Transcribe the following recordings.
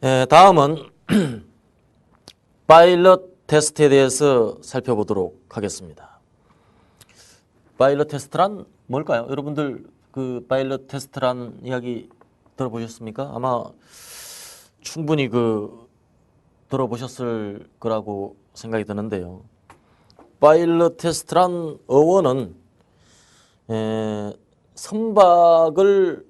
다음은 파일럿 테스트에 대해서 살펴보도록 하겠습니다. 파일럿 테스트란 뭘까요? 여러분들 그 파일럿 테스트란 이야기 들어보셨습니까? 아마 충분히 들어보셨을 거라고 생각이 드는데요. 파일럿 테스트란 어원은 선박을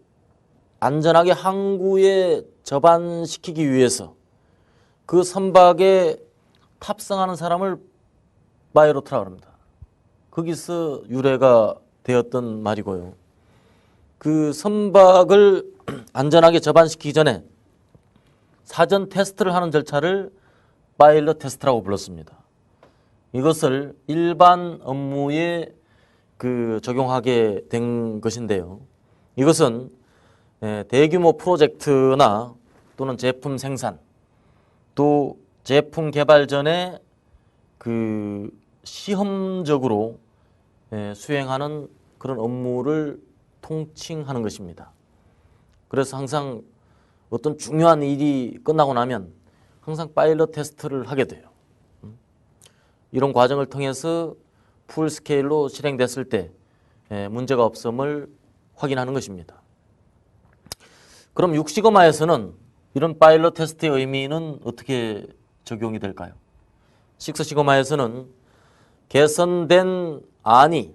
안전하게 항구에 접안시키기 위해서 그 선박에 탑승하는 사람을 파일럿이라고 합니다. 거기서 유래가 되었던 말이고요. 그 선박을 안전하게 접안시키기 전에 사전 테스트를 하는 절차를 파일럿 테스트라고 불렀습니다. 이것을 일반 업무에 적용하게 된 것인데요. 이것은 대규모 프로젝트나 또는 제품 생산, 또 제품 개발 전에 시험적으로 수행하는 그런 업무를 통칭하는 것입니다. 그래서 항상 어떤 중요한 일이 끝나고 나면 항상 파일럿 테스트를 하게 돼요. 이런 과정을 통해서 풀 스케일로 실행됐을 때 문제가 없음을 확인하는 것입니다. 그럼 육시거마에서는 이런 파일럿 테스트의 의미는 어떻게 적용이 될까요? 식스시거마에서는 개선된 안이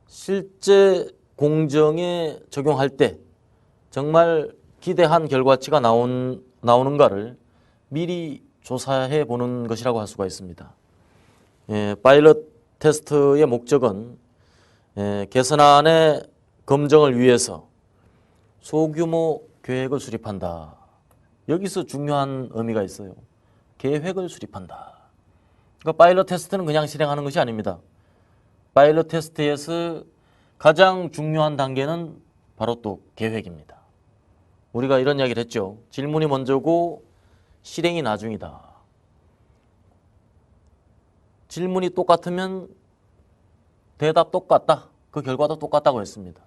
실제 공정에 적용할 때 정말 기대한 결과치가 나오는가를 미리 조사해 보는 것이라고 할 수가 있습니다. 파일럿 테스트의 목적은 개선안의 검증을 위해서 소규모 계획을 수립한다. 여기서 중요한 의미가 있어요. 계획을 수립한다. 그러니까 파일럿 테스트는 그냥 실행하는 것이 아닙니다. 파일럿 테스트에서 가장 중요한 단계는 바로 또 계획입니다. 우리가 이런 이야기를 했죠. 질문이 먼저고 실행이 나중이다. 질문이 똑같으면 대답 똑같다. 그 결과도 똑같다고 했습니다.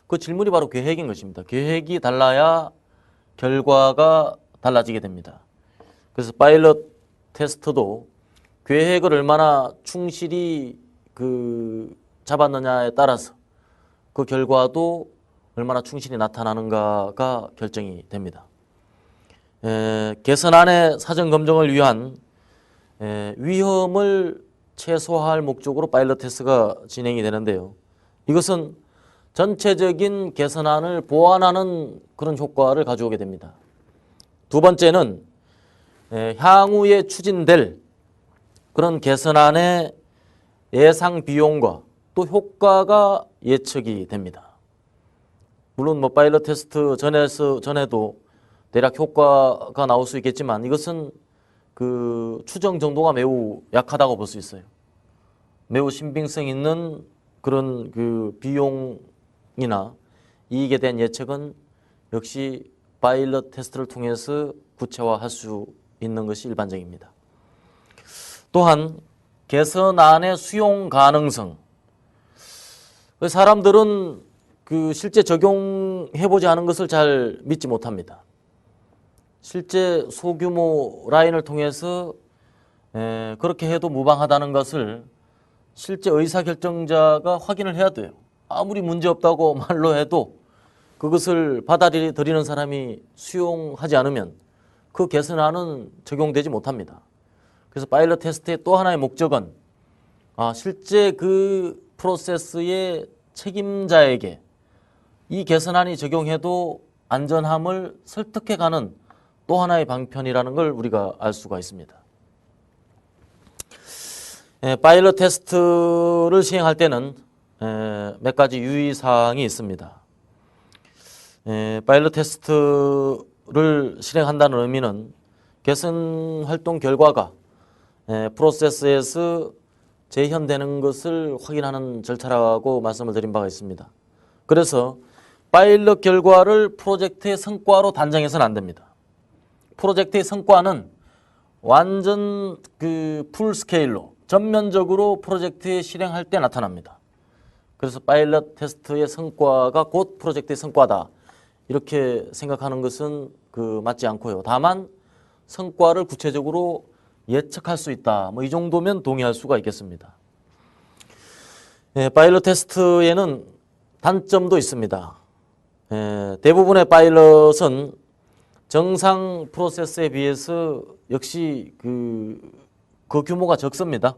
그 질문이 바로 계획인 것입니다. 계획이 달라야 결과가 달라지게 됩니다. 그래서 파일럿 테스트도 계획을 얼마나 충실히 잡았느냐에 따라서 그 결과도 얼마나 충실히 나타나는가가 결정이 됩니다. 개선안의 사전 검증을 위한 위험을 최소화할 목적으로 파일럿 테스트가 진행이 되는데요. 이것은 전체적인 개선안을 보완하는 그런 효과를 가져오게 됩니다. 두 번째는 향후에 추진될 그런 개선안의 예상 비용과 또 효과가 예측이 됩니다. 물론 파일럿 테스트 전에도 대략 효과가 나올 수 있겠지만 이것은 추정 정도가 매우 약하다고 볼 수 있어요. 매우 신빙성 있는 그런 비용이나 이익에 대한 예측은 역시 파일럿 테스트를 통해서 구체화할 수 있는 것이 일반적입니다. 또한 개선안의 수용 가능성. 사람들은 실제 적용해보지 않은 것을 잘 믿지 못합니다. 실제 소규모 라인을 통해서 그렇게 해도 무방하다는 것을 실제 의사결정자가 확인을 해야 돼요. 아무리 문제없다고 말로 해도 그것을 받아들이는 사람이 수용하지 않으면 그 개선안은 적용되지 못합니다. 그래서 파일럿 테스트의 또 하나의 목적은 실제 그 프로세스의 책임자에게 이 개선안이 적용해도 안전함을 설득해가는 또 하나의 방편이라는 걸 우리가 알 수가 있습니다. 파일럿 테스트를 시행할 때는 몇 가지 유의사항이 있습니다. 파일럿 테스트를 실행한다는 의미는 개선 활동 결과가 프로세스에서 재현되는 것을 확인하는 절차라고 말씀을 드린 바가 있습니다. 그래서 파일럿 결과를 프로젝트의 성과로 단정해서는 안 됩니다. 프로젝트의 성과는 완전 풀 스케일로 전면적으로 프로젝트에 실행할 때 나타납니다. 그래서 파일럿 테스트의 성과가 곧 프로젝트의 성과다. 이렇게 생각하는 것은 맞지 않고요. 다만 성과를 구체적으로 예측할 수 있다. 뭐 이 정도면 동의할 수가 있겠습니다. 파일럿 테스트에는 단점도 있습니다. 대부분의 파일럿은 정상 프로세스에 비해서 역시 그 규모가 적습니다.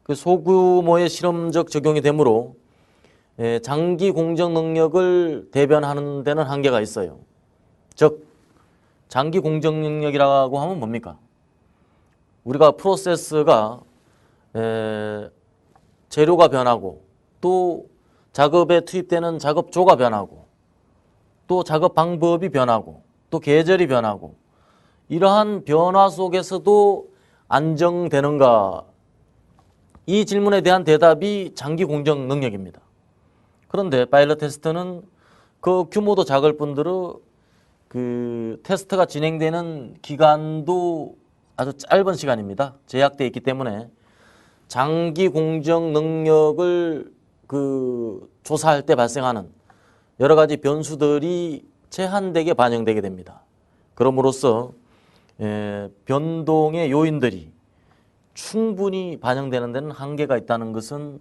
그 소규모의 실험적 적용이 되므로 장기 공정 능력을 대변하는 데는 한계가 있어요. 즉 장기 공정 능력이라고 하면 뭡니까? 우리가 프로세스가 재료가 변하고 또 작업에 투입되는 작업조가 변하고 또 작업 방법이 변하고 또 계절이 변하고 이러한 변화 속에서도 안정되는가? 이 질문에 대한 대답이 장기 공정 능력입니다. 그런데 파일럿 테스트는 그 규모도 작을 뿐더러 그 테스트가 진행되는 기간도 아주 짧은 시간입니다. 제약되어 있기 때문에 장기 공정 능력을 조사할 때 발생하는 여러 가지 변수들이 제한되게 반영되게 됩니다. 그럼으로써 변동의 요인들이 충분히 반영되는 데는 한계가 있다는 것은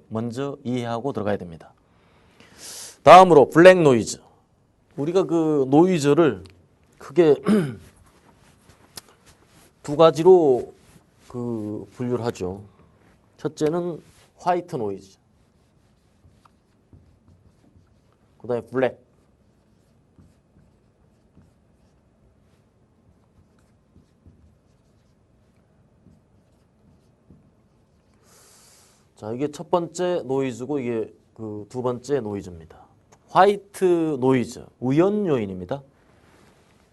먼저 이해하고 들어가야 됩니다. 다음으로 블랙 노이즈. 우리가 그 노이즈를 크게 두 가지로 분류를 하죠. 첫째는 화이트 노이즈, 그 다음에 블랙. 자, 이게 첫 번째 노이즈고 이게 두 번째 노이즈입니다. 화이트 노이즈, 우연 요인입니다.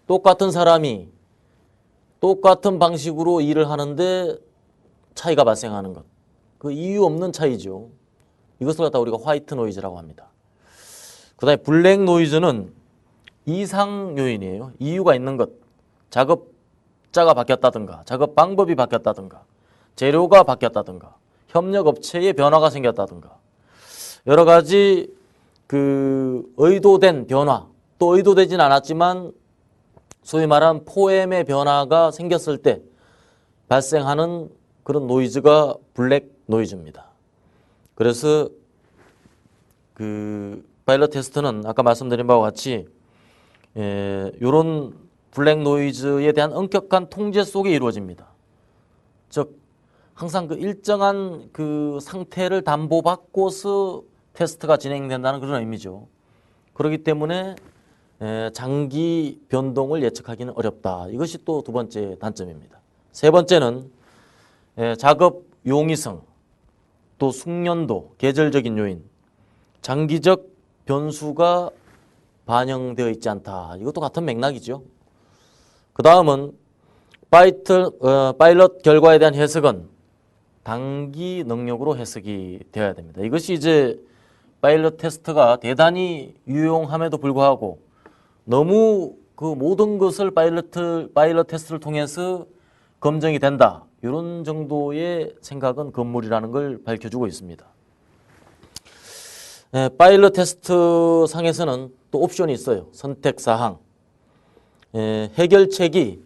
똑같은 사람이 똑같은 방식으로 일을 하는데 차이가 발생하는 것. 그 이유 없는 차이죠. 이것을 갖다 우리가 화이트 노이즈라고 합니다. 그 다음에 블랙 노이즈는 이상 요인이에요. 이유가 있는 것. 작업자가 바뀌었다든가, 작업 방법이 바뀌었다든가, 재료가 바뀌었다든가, 협력업체의 변화가 생겼다든가, 여러 가지 의도된 변화, 또 의도되진 않았지만 소위 말한 포엠의 변화가 생겼을 때 발생하는 그런 노이즈가 블랙 노이즈입니다. 그래서 파일럿 테스트는 아까 말씀드린 바와 같이 이런 블랙 노이즈에 대한 엄격한 통제 속에 이루어집니다. 즉 항상 일정한 상태를 담보받고서 테스트가 진행된다는 그런 의미죠. 그렇기 때문에 장기 변동을 예측하기는 어렵다. 이것이 또 두 번째 단점입니다. 세 번째는 작업 용이성, 또 숙련도, 계절적인 요인, 장기적 변수가 반영되어 있지 않다. 이것도 같은 맥락이죠. 그 다음은 파일럿 결과에 대한 해석은 단기 능력으로 해석이 되어야 됩니다. 이것이 이제 파일럿 테스트가 대단히 유용함에도 불구하고 너무 모든 것을 파일럿 테스트를 통해서 검증이 된다. 이런 정도의 생각은 건물이라는 걸 밝혀주고 있습니다. 파일럿 테스트 상에서는 또 옵션이 있어요. 선택사항. 해결책이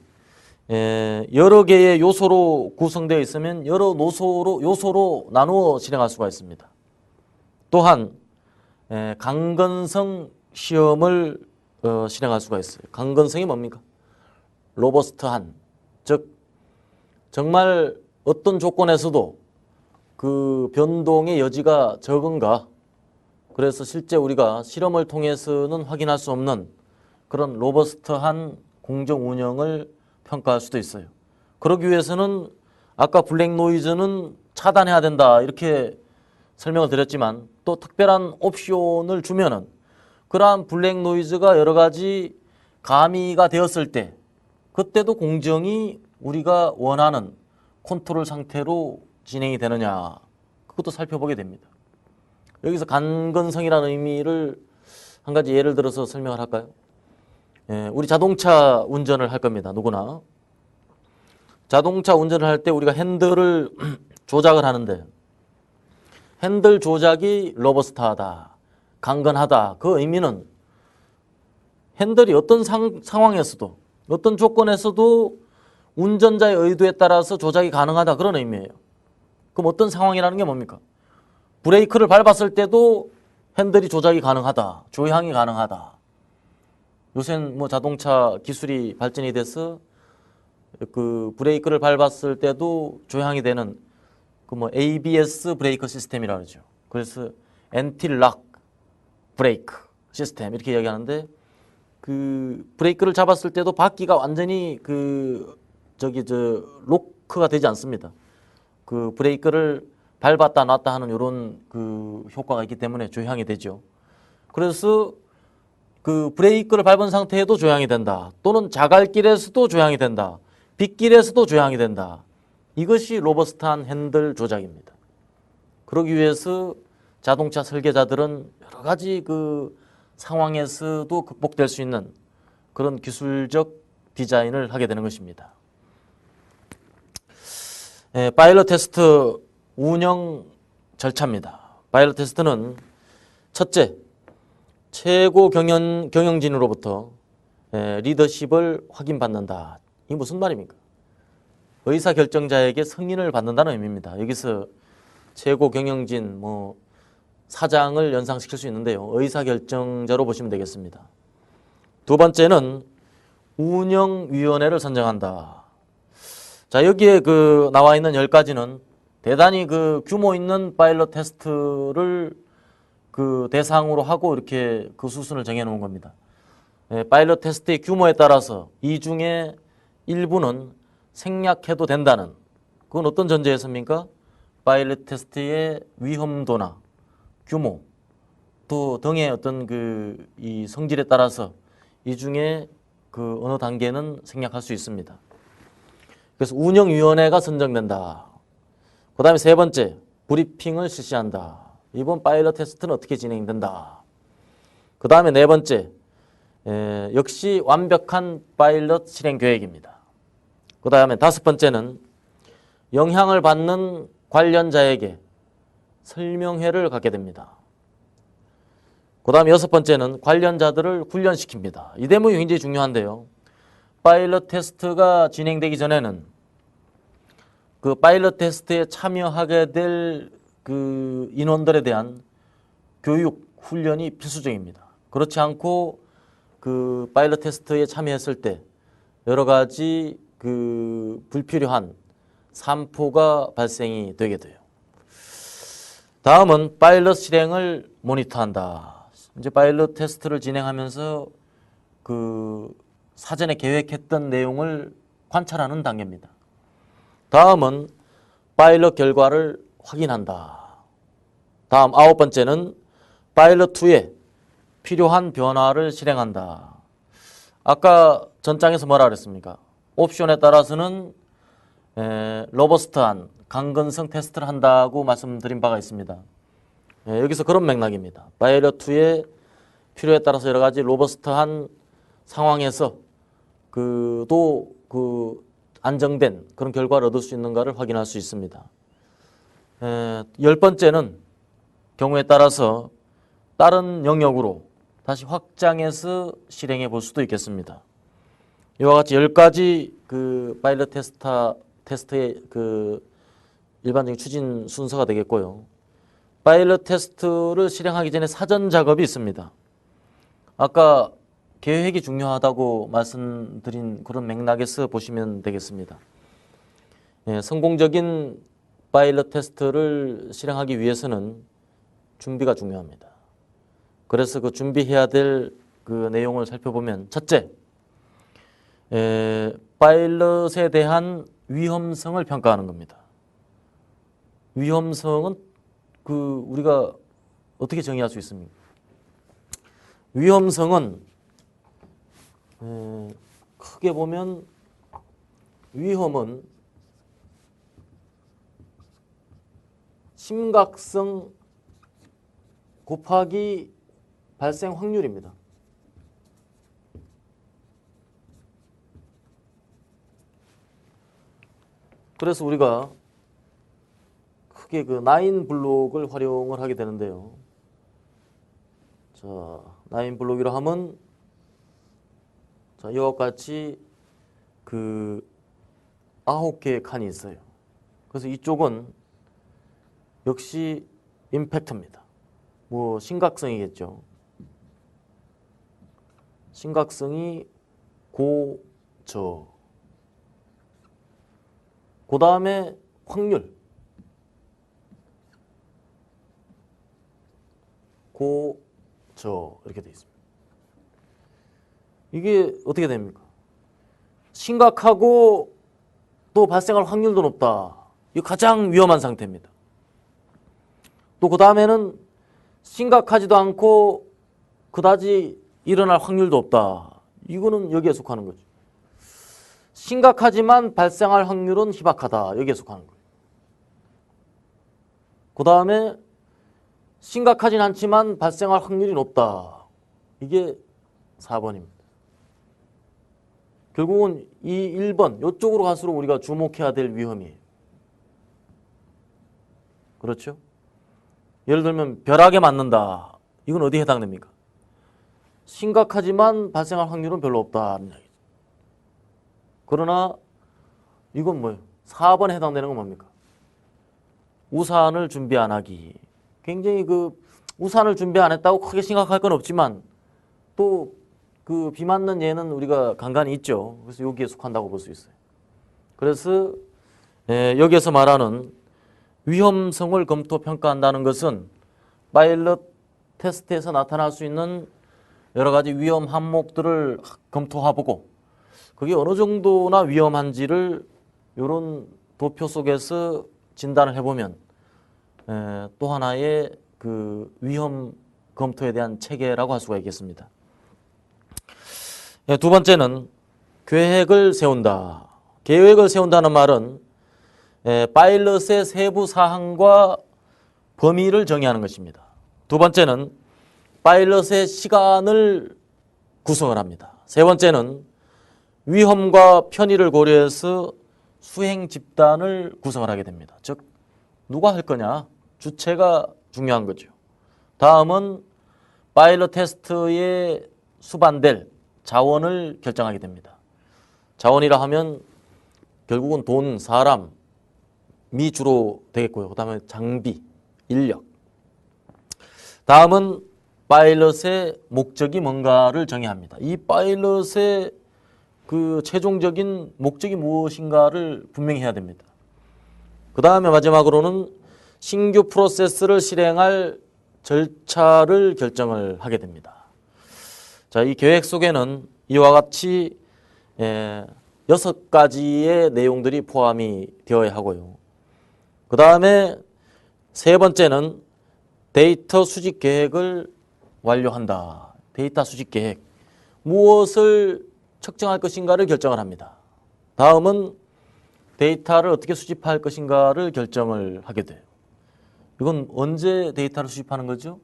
여러 개의 요소로 구성되어 있으면 여러 요소로 나누어 실행할 수가 있습니다. 또한 강건성 시험을 실행할 수가 있어요. 강건성이 뭡니까? 로버스트한, 즉 정말 어떤 조건에서도 그 변동의 여지가 적은가, 그래서 실제 우리가 실험을 통해서는 확인할 수 없는 그런 로버스트한 공정 운영을 평가할 수도 있어요. 그러기 위해서는 아까 블랙 노이즈는 차단해야 된다 이렇게 설명을 드렸지만 또 특별한 옵션을 주면은 그러한 블랙 노이즈가 여러 가지 가미가 되었을 때 그때도 공정이 우리가 원하는 컨트롤 상태로 진행이 되느냐, 그것도 살펴보게 됩니다. 여기서 간건성이라는 의미를 한 가지 예를 들어서 설명을 할까요? 우리 자동차 운전을 할 겁니다. 누구나. 자동차 운전을 할 때 우리가 핸들을 조작을 하는데 핸들 조작이 로버스트하다, 강건하다. 그 의미는 핸들이 어떤 상황에서도 어떤 조건에서도 운전자의 의도에 따라서 조작이 가능하다 그런 의미예요. 그럼 어떤 상황이라는 게 뭡니까? 브레이크를 밟았을 때도 핸들이 조작이 가능하다. 조향이 가능하다. 요새는 뭐 자동차 기술이 발전이 돼서 그 브레이크를 밟았을 때도 조향이 되는 그 뭐 ABS 브레이크 시스템이라 그러죠. 그래서 엔티락 브레이크 시스템 이렇게 이야기하는데 그 브레이크를 잡았을 때도 바퀴가 완전히 그 로크가 되지 않습니다. 그 브레이크를 밟았다 놨다 하는 이런 그 효과가 있기 때문에 조향이 되죠. 그래서 그 브레이크를 밟은 상태에도 조향이 된다. 또는 자갈길에서도 조향이 된다. 빗길에서도 조향이 된다. 이것이 로버스트한 핸들 조작입니다. 그러기 위해서 자동차 설계자들은 여러 가지 그 상황에서도 극복될 수 있는 그런 기술적 디자인을 하게 되는 것입니다. 파일럿 테스트 운영 절차입니다. 파일럿 테스트는 첫째, 최고 경영진으로부터 리더십을 확인받는다. 이게 무슨 말입니까? 의사결정자에게 승인을 받는다는 의미입니다. 여기서 최고 경영진, 뭐 사장을 연상시킬 수 있는데요. 의사결정자로 보시면 되겠습니다. 두 번째는 운영위원회를 선정한다. 자, 여기에 그 나와 있는 10가지는 대단히 그 규모 있는 파일럿 테스트를 그 대상으로 하고 이렇게 그 수순을 정해 놓은 겁니다. 파일럿 테스트의 규모에 따라서 이 중에 일부는 생략해도 된다는, 그건 어떤 전제에서입니까? 파일럿 테스트의 위험도나 규모 또 등의 어떤 그 이 성질에 따라서 이 중에 그 어느 단계는 생략할 수 있습니다. 그래서 운영위원회가 선정된다. 그 다음에 세 번째, 브리핑을 실시한다. 이번 파일럿 테스트는 어떻게 진행된다. 그 다음에 네 번째, 역시 완벽한 파일럿 실행 계획입니다. 그 다음에 다섯 번째는 영향을 받는 관련자에게 설명회를 갖게 됩니다. 그 다음에 여섯 번째는 관련자들을 훈련시킵니다. 이 대목이 굉장히 중요한데요. 파일럿 테스트가 진행되기 전에는 그 파일럿 테스트에 참여하게 될 그 인원들에 대한 교육, 훈련이 필수적입니다. 그렇지 않고 그 파일럿 테스트에 참여했을 때 여러 가지 그 불필요한 산포가 발생이 되게 돼요. 다음은 파일럿 실행을 모니터한다. 이제 파일럿 테스트를 진행하면서 그 사전에 계획했던 내용을 관찰하는 단계입니다. 다음은 파일럿 결과를 확인한다. 다음 아홉 번째는 파일럿 2에 필요한 변화를 실행한다. 아까 전 장에서 뭐라 그랬습니까? 옵션에 따라서는 로버스트한 강건성 테스트를 한다고 말씀드린 바가 있습니다. 여기서 그런 맥락입니다. 파일럿 2의 필요에 따라서 여러 가지 로버스트한 상황에서 그 안정된 그런 결과를 얻을 수 있는가를 확인할 수 있습니다. 열 번째는 경우에 따라서 다른 영역으로 다시 확장해서 실행해 볼 수도 있겠습니다. 이와 같이 10가지 그 파일럿 테스트의 그 일반적인 추진 순서가 되겠고요. 파일럿 테스트를 실행하기 전에 사전 작업이 있습니다. 아까 계획이 중요하다고 말씀드린 그런 맥락에서 보시면 되겠습니다. 성공적인 파일럿 테스트를 실행하기 위해서는 준비가 중요합니다. 그래서 그 준비해야 될 그 내용을 살펴보면 첫째, 파일럿에 대한 위험성을 평가하는 겁니다. 위험성은 그 우리가 어떻게 정의할 수 있습니까? 위험성은 크게 보면 위험은 심각성 곱하기 발생 확률입니다. 그래서 우리가 크게 그 9블록을 활용을 하게 되는데요. 자, 9블록이라 하면 자, 이와 같이 그 9개의 칸이 있어요. 그래서 이쪽은 역시 임팩트입니다. 뭐 심각성이겠죠. 심각성이 고저. 그 다음에 확률. 고저 이렇게 되어 있습니다. 이게 어떻게 됩니까? 심각하고 또 발생할 확률도 높다. 이거 가장 위험한 상태입니다. 또 그 다음에는 심각하지도 않고 그다지 일어날 확률도 없다. 이거는 여기에 속하는 거죠. 심각하지만 발생할 확률은 희박하다. 여기에 속하는 거예요. 그 다음에 심각하진 않지만 발생할 확률이 높다. 이게 4번입니다. 결국은 이 1번 이쪽으로 갈수록 우리가 주목해야 될 위험이에요. 그렇죠? 예를 들면 벼락에 맞는다. 이건 어디에 해당됩니까? 심각하지만 발생할 확률은 별로 없다는 이야기죠. 그러나 이건 뭐예요? 4번에 해당되는 건 뭡니까? 우산을 준비 안 하기. 굉장히 그 우산을 준비 안 했다고 크게 심각할 건 없지만 또 그 비 맞는 예는 우리가 간간히 있죠. 그래서 여기에 속한다고 볼 수 있어요. 그래서 여기에서 말하는 위험성을 검토 평가한다는 것은 파일럿 테스트에서 나타날 수 있는 여러 가지 위험 항목들을 검토해보고 그게 어느 정도나 위험한지를 이런 도표 속에서 진단을 해보면 또 하나의 그 위험 검토에 대한 체계라고 할 수가 있겠습니다. 두 번째는 계획을 세운다. 계획을 세운다는 말은 파일럿의 세부 사항과 범위를 정의하는 것입니다. 두 번째는 파일럿의 시간을 구성을 합니다. 세 번째는 위험과 편의를 고려해서 수행 집단을 구성을 하게 됩니다. 즉 누가 할 거냐? 주체가 중요한 거죠. 다음은 파일럿 테스트에 수반될 자원을 결정하게 됩니다. 자원이라 하면 결국은 돈, 사람이 주로 되겠고요. 그 다음에 장비, 인력. 다음은 파일럿의 목적이 뭔가를 정의합니다. 이 파일럿의 그 최종적인 목적이 무엇인가를 분명히 해야 됩니다. 그 다음에 마지막으로는 신규 프로세스를 실행할 절차를 결정을 하게 됩니다. 자, 이 계획 속에는 이와 같이 6가지의 내용들이 포함이 되어야 하고요. 그 다음에 세 번째는 데이터 수집 계획을 완료한다. 데이터 수집 계획. 무엇을 측정할 것인가를 결정을 합니다. 다음은 데이터를 어떻게 수집할 것인가를 결정을 하게 돼요. 이건 언제 데이터를 수집하는 거죠?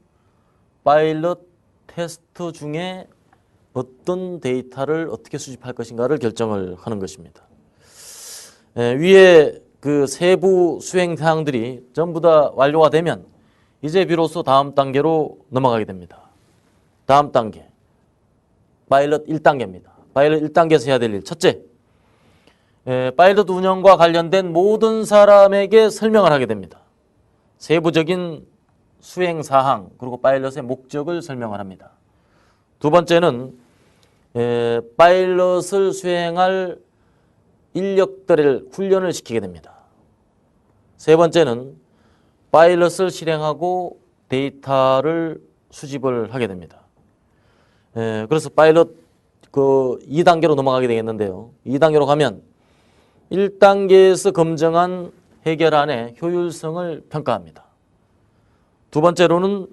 파일럿 테스트 중에 어떤 데이터를 어떻게 수집할 것인가를 결정을 하는 것입니다. 위에 그 세부 수행 사항들이 전부 다 완료가 되면 이제 비로소 다음 단계로 넘어가게 됩니다. 다음 단계, 파일럿 1단계입니다. 파일럿 1단계에서 해야 될 일. 첫째, 파일럿 운영과 관련된 모든 사람에게 설명을 하게 됩니다. 세부적인 수행 사항 그리고 파일럿의 목적을 설명을 합니다. 두 번째는 파일럿을 수행할 인력들을 훈련을 시키게 됩니다. 세 번째는 파일럿을 실행하고 데이터를 수집을 하게 됩니다. 그래서 파일럿 그 2단계로 넘어가게 되겠는데요. 2단계로 가면 1단계에서 검증한 해결안의 효율성을 평가합니다. 두 번째로는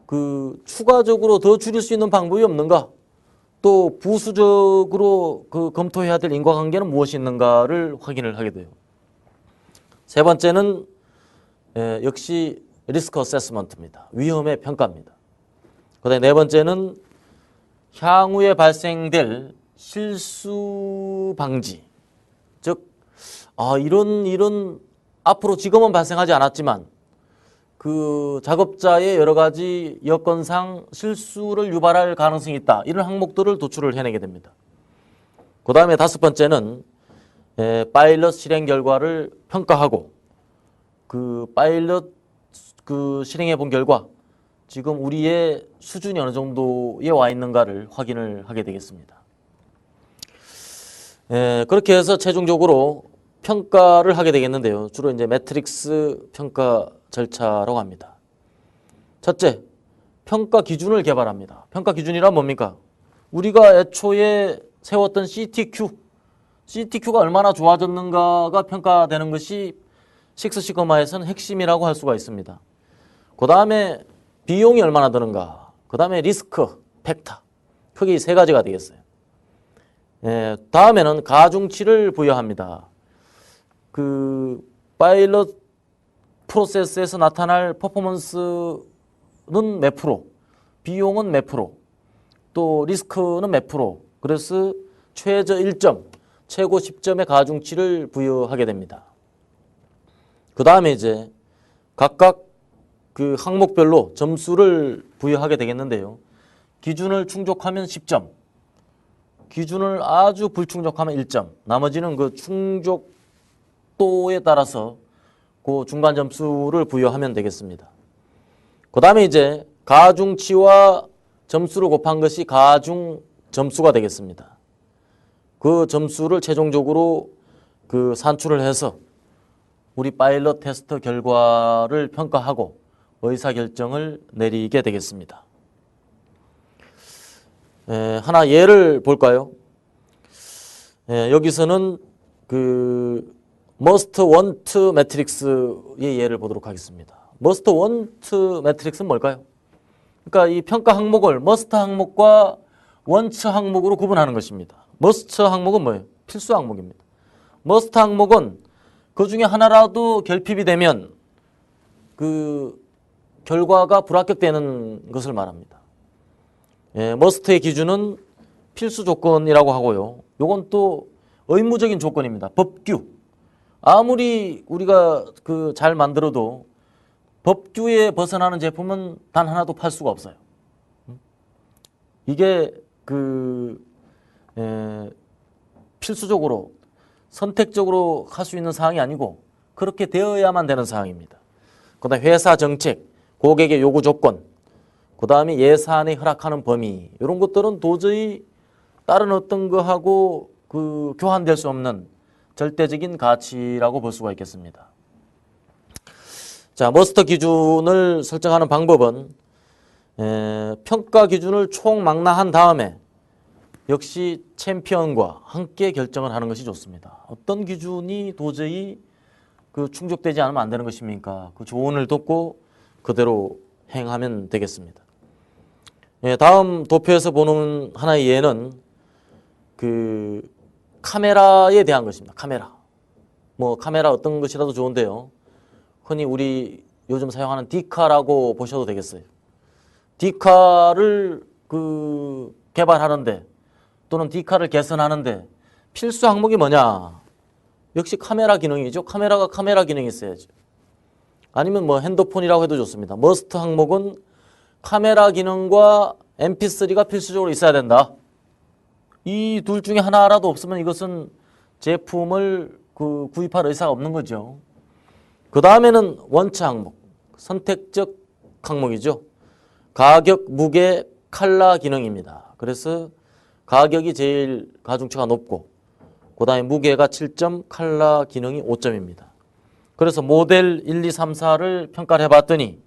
그 추가적으로 더 줄일 수 있는 방법이 없는가? 또 부수적으로 그 검토해야 될 인과관계는 무엇이 있는가를 확인을 하게 돼요. 세 번째는 역시 리스크 어세스먼트입니다. 위험의 평가입니다. 그다음에 네 번째는 향후에 발생될 실수 방지. 즉, 이런 일은 앞으로 지금은 발생하지 않았지만 그 작업자의 여러 가지 여건상 실수를 유발할 가능성이 있다. 이런 항목들을 도출을 해내게 됩니다. 그 다음에 다섯 번째는 파일럿 실행 결과를 평가하고 그 파일럿 그 실행해 본 결과 지금 우리의 수준이 어느 정도에 와 있는가를 확인을 하게 되겠습니다. 그렇게 해서 최종적으로 평가를 하게 되겠는데요. 주로 이제 매트릭스 평가 절차라고 합니다. 첫째, 평가 기준을 개발합니다. 평가 기준이란 뭡니까? 우리가 애초에 세웠던 CTQ가 얼마나 좋아졌는가가 평가되는 것이 식스시그마에서는 핵심이라고 할 수가 있습니다. 그 다음에 비용이 얼마나 드는가, 그 다음에 리스크 팩터, 크게 이 세 가지가 되겠어요. 다음에는 가중치를 부여합니다. 그 파일럿 프로세스에서 나타날 퍼포먼스는 몇 프로, 비용은 몇 프로, 또 리스크는 몇 프로, 그래서 최저 1점, 최고 10점의 가중치를 부여하게 됩니다. 그 다음에 이제 각각 그 항목별로 점수를 부여하게 되겠는데요. 기준을 충족하면 10점, 기준을 아주 불충족하면 1점, 나머지는 그 충족도에 따라서 그 중간 점수를 부여하면 되겠습니다. 그 다음에 이제 가중치와 점수를 곱한 것이 가중 점수가 되겠습니다. 그 점수를 최종적으로 그 산출을 해서 우리 파일럿 테스트 결과를 평가하고 의사결정을 내리게 되겠습니다. 하나 예를 볼까요? 여기서는 그 must want 매트릭스의 예를 보도록 하겠습니다. must want 매트릭스는 뭘까요? 그러니까 이 평가 항목을 must 항목과 want 항목으로 구분하는 것입니다. must 항목은 뭐예요? 필수 항목입니다. must 항목은 그 중에 하나라도 결핍이 되면 그 결과가 불합격되는 것을 말합니다. must의 기준은 필수 조건이라고 하고요. 요건 또 의무적인 조건입니다. 법규. 아무리 우리가 그 잘 만들어도 법규에 벗어나는 제품은 단 하나도 팔 수가 없어요. 이게 그 필수적으로 선택적으로 할 수 있는 사항이 아니고 그렇게 되어야만 되는 사항입니다. 그다음에 회사 정책, 고객의 요구 조건, 그 다음에 예산에 허락하는 범위, 이런 것들은 도저히 다른 어떤 거하고 그 교환될 수 없는 절대적인 가치라고 볼 수가 있겠습니다. 자, 머스터 기준을 설정하는 방법은 평가 기준을 총망라한 다음에 역시 챔피언과 함께 결정을 하는 것이 좋습니다. 어떤 기준이 도저히 그 충족되지 않으면 안 되는 것입니까? 그 조언을 듣고 그대로 행하면 되겠습니다. 다음 도표에서 보는 하나의 예는 그 카메라에 대한 것입니다. 카메라. 뭐 카메라 어떤 것이라도 좋은데요. 흔히 우리 요즘 사용하는 디카라고 보셔도 되겠어요. 디카를 그 개발하는데 또는 디카를 개선하는데 필수 항목이 뭐냐? 역시 카메라 기능이죠. 카메라가 카메라 기능이 있어야죠. 아니면 뭐 핸드폰이라고 해도 좋습니다. 머스트 항목은 카메라 기능과 MP3가 필수적으로 있어야 된다. 이 둘 중에 하나라도 없으면 이것은 제품을 그 구입할 의사가 없는 거죠. 그 다음에는 원처 항목, 선택적 항목이죠. 가격, 무게, 컬러 기능입니다. 그래서 가격이 제일 가중치가 높고 그 다음에 무게가 7점, 컬러 기능이 5점입니다. 그래서 모델 1, 2, 3, 4를 평가를 해봤더니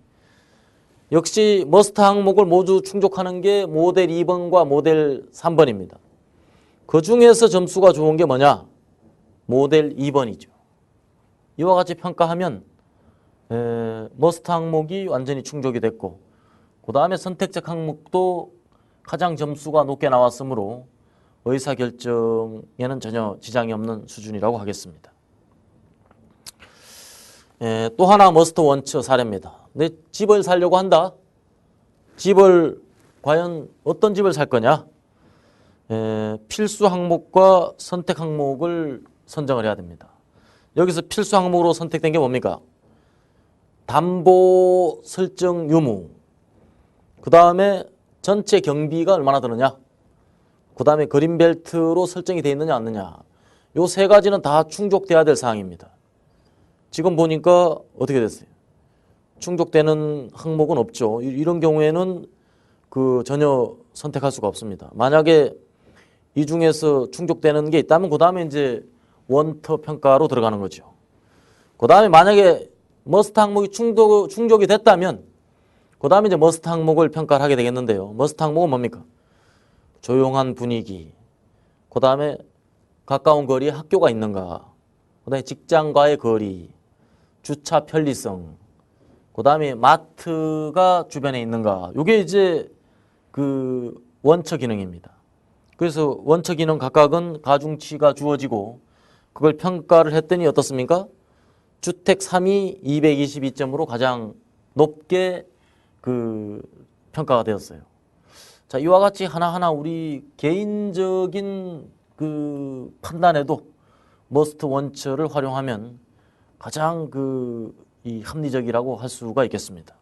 역시 머스트 항목을 모두 충족하는 게 모델 2번과 모델 3번입니다. 그 중에서 점수가 좋은 게 뭐냐? 모델 2번이죠. 이와 같이 평가하면 머스트 항목이 완전히 충족이 됐고 그 다음에 선택적 항목도 가장 점수가 높게 나왔으므로 의사결정에는 전혀 지장이 없는 수준이라고 하겠습니다. 또 하나 머스트 원처 사례입니다. 내 집을 사려고 한다. 집을 과연 어떤 집을 살 거냐? 필수 항목과 선택 항목을 선정을 해야 됩니다. 여기서 필수 항목으로 선택된 게 뭡니까? 담보 설정 유무, 그 다음에 전체 경비가 얼마나 드느냐, 그 다음에 그린벨트로 설정이 되어 있느냐 없느냐, 요 세 가지는 다 충족돼야 될 사항입니다. 지금 보니까 어떻게 됐어요? 충족되는 항목은 없죠. 이런 경우에는 전혀 선택할 수가 없습니다. 만약에 이 중에서 충족되는 게 있다면 그 다음에 이제 원터 평가로 들어가는 거죠. 그 다음에 만약에 머스트 항목이 충족이 됐다면 그 다음에 이제 머스트 항목을 평가를 하게 되겠는데요. 머스트 항목은 뭡니까? 조용한 분위기, 그 다음에 가까운 거리에 학교가 있는가, 그 다음에 직장과의 거리, 주차 편리성, 그 다음에 마트가 주변에 있는가. 이게 이제 원처 기능입니다. 그래서 원처 기능 각각은 가중치가 주어지고 그걸 평가를 했더니 어떻습니까? 주택 3위 222점으로 가장 높게 평가가 되었어요. 자, 이와 같이 하나하나 우리 개인적인 판단에도 머스트 원처를 활용하면 가장 합리적이라고 할 수가 있겠습니다.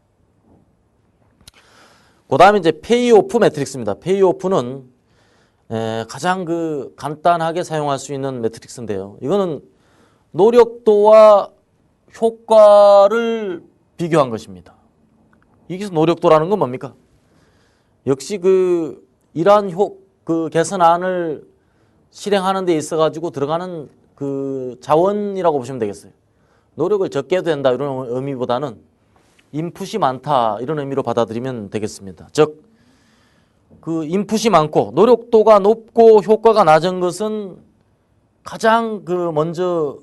그 다음에 이제 페이오프 매트릭스입니다. 페이오프는 가장 간단하게 사용할 수 있는 매트릭스인데요. 이거는 노력도와 효과를 비교한 것입니다. 여기서 노력도라는 건 뭡니까? 역시 이러한 개선안을 실행하는 데 있어 가지고 들어가는 자원이라고 보시면 되겠어요. 노력을 적게 해도 된다 이런 의미보다는 인풋이 많다 이런 의미로 받아들이면 되겠습니다. 즉 인풋이 많고 노력도가 높고 효과가 낮은 것은 가장 먼저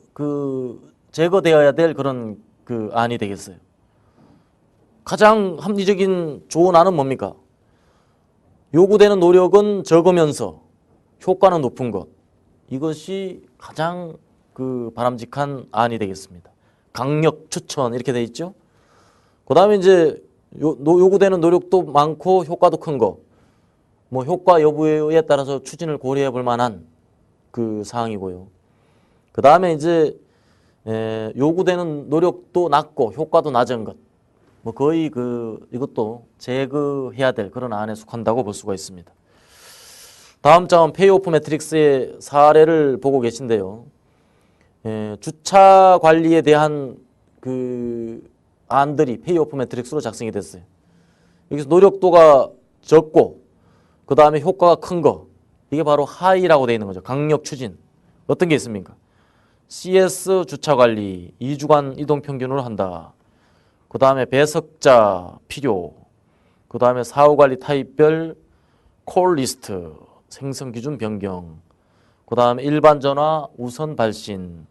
제거되어야 될 그런 안이 되겠어요. 가장 합리적인 좋은 안은 뭡니까? 요구되는 노력은 적으면서 효과는 높은 것. 이것이 가장 바람직한 안이 되겠습니다. 강력 추천 이렇게 돼 있죠. 그 다음에 이제 요구되는 노력도 많고 효과도 큰 거. 뭐 효과 여부에 따라서 추진을 고려해 볼 만한 사항이고요. 그 다음에 이제 요구되는 노력도 낮고 효과도 낮은 것. 뭐 거의 이것도 제거해야 될 그런 안에 속한다고 볼 수가 있습니다. 다음 장은 페이오프 매트릭스의 사례를 보고 계신데요. 주차 관리에 대한 안들이 페이오프 매트릭스로 작성이 됐어요. 여기서 노력도가 적고 그 다음에 효과가 큰 거, 이게 바로 하이라고 되어 있는 거죠. 강력 추진. 어떤 게 있습니까? CS 주차 관리 2주간 이동 평균으로 한다. 그 다음에 배석자 필요, 그 다음에 사후 관리 타입별 콜 리스트, 생성 기준 변경, 그 다음에 일반 전화 우선 발신,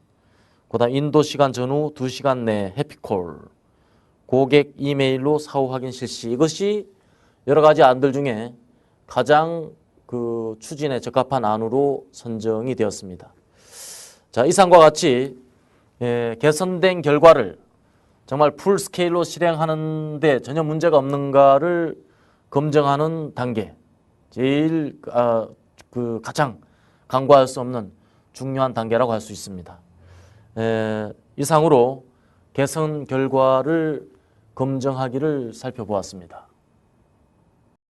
그 다음 인도 시간 전후 2시간 내 해피콜, 고객 이메일로 사후 확인 실시. 이것이 여러 가지 안들 중에 가장 추진에 적합한 안으로 선정이 되었습니다. 자, 이상과 같이 개선된 결과를 정말 풀 스케일로 실행하는데 전혀 문제가 없는가를 검증하는 단계, 제일 가장 간과할 수 없는 중요한 단계라고 할 수 있습니다. 이상으로 개선 결과를 검증하기를 살펴보았습니다.